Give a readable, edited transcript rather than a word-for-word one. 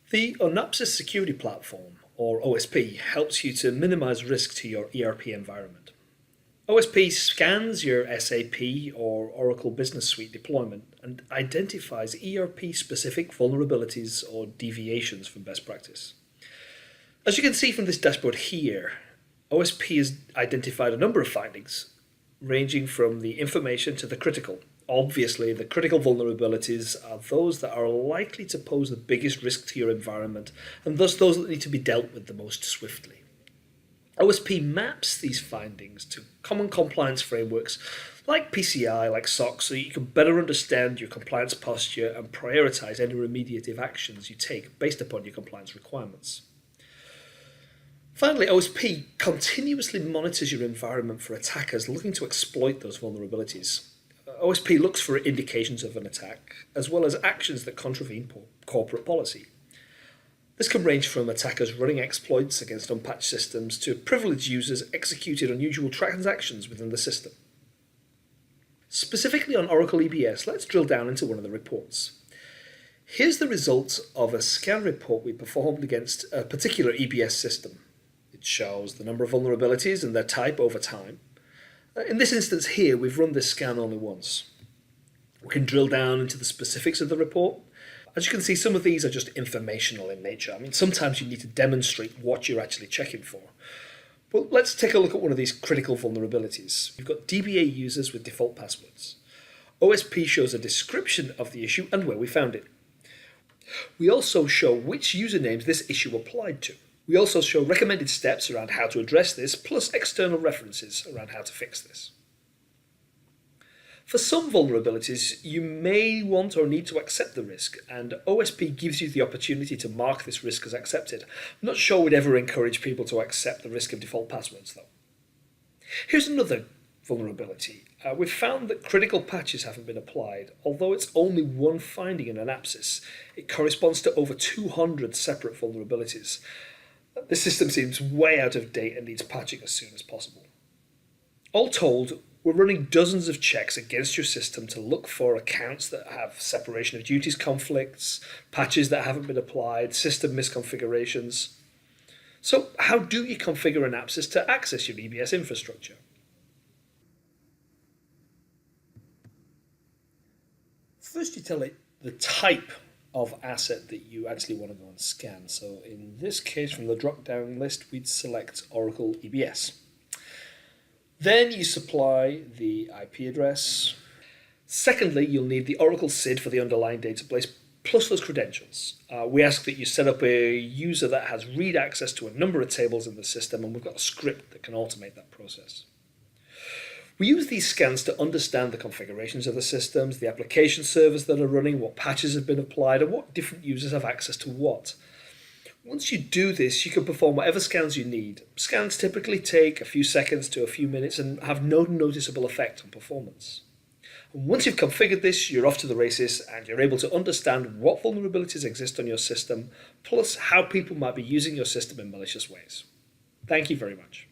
The Onapsis security platform, or OSP, helps you to minimize risk to your ERP environment. OSP scans your SAP or Oracle Business Suite deployment and identifies ERP-specific vulnerabilities or deviations from best practice. As you can see from this dashboard here, OSP has identified a number of findings, ranging from the information to the critical. Obviously, the critical vulnerabilities are those that are likely to pose the biggest risk to your environment, and thus those that need to be dealt with the most swiftly. OSP maps these findings to common compliance frameworks like PCI, like SOC, so you can better understand your compliance posture and prioritize any remediative actions you take based upon your compliance requirements. Finally, OSP continuously monitors your environment for attackers looking to exploit those vulnerabilities. OSP looks for indications of an attack, as well as actions that contravene corporate policy. This can range from attackers running exploits against unpatched systems to privileged users executing unusual transactions within the system. Specifically on Oracle EBS, let's drill down into one of the reports. Here's the results of a scan report we performed against a particular EBS system. It shows the number of vulnerabilities and their type over time. In this instance here, we've run this scan only once. We can drill down into the specifics of the report. As you can see, some of these are just informational in nature. I mean, sometimes you need to demonstrate what you're actually checking for. But let's take a look at one of these critical vulnerabilities. We've got DBA users with default passwords. OSP shows a description of the issue and where we found it. We also show which usernames this issue applied to. We also show recommended steps around how to address this, plus external references around how to fix this. For some vulnerabilities, you may want or need to accept the risk, and OSP gives you the opportunity to mark this risk as accepted. I'm not sure we'd ever encourage people to accept the risk of default passwords, though. Here's another vulnerability. We've found that critical patches haven't been applied. Although it's only one finding in Onapsis, it corresponds to over 200 separate vulnerabilities. This system seems way out of date and needs patching as soon as possible. All told, we're running dozens of checks against your system to look for accounts that have separation of duties conflicts, patches that haven't been applied, system misconfigurations. So how do you configure Onapsis to access your EBS infrastructure? First, you tell it the type of asset that you actually want to go and scan. So in this case, from the drop-down list, we'd select Oracle EBS. Then you supply the IP address. Secondly, you'll need the Oracle SID for the underlying database, plus those credentials. We ask that you set up a user that has read access to a number of tables in the system, and we've got a script that can automate that process. We use these scans to understand the configurations of the systems, the application servers that are running, what patches have been applied, and what different users have access to what. Once you do this, you can perform whatever scans you need. Scans typically take a few seconds to a few minutes and have no noticeable effect on performance. And once you've configured this, you're off to the races and you're able to understand what vulnerabilities exist on your system, plus how people might be using your system in malicious ways. Thank you very much.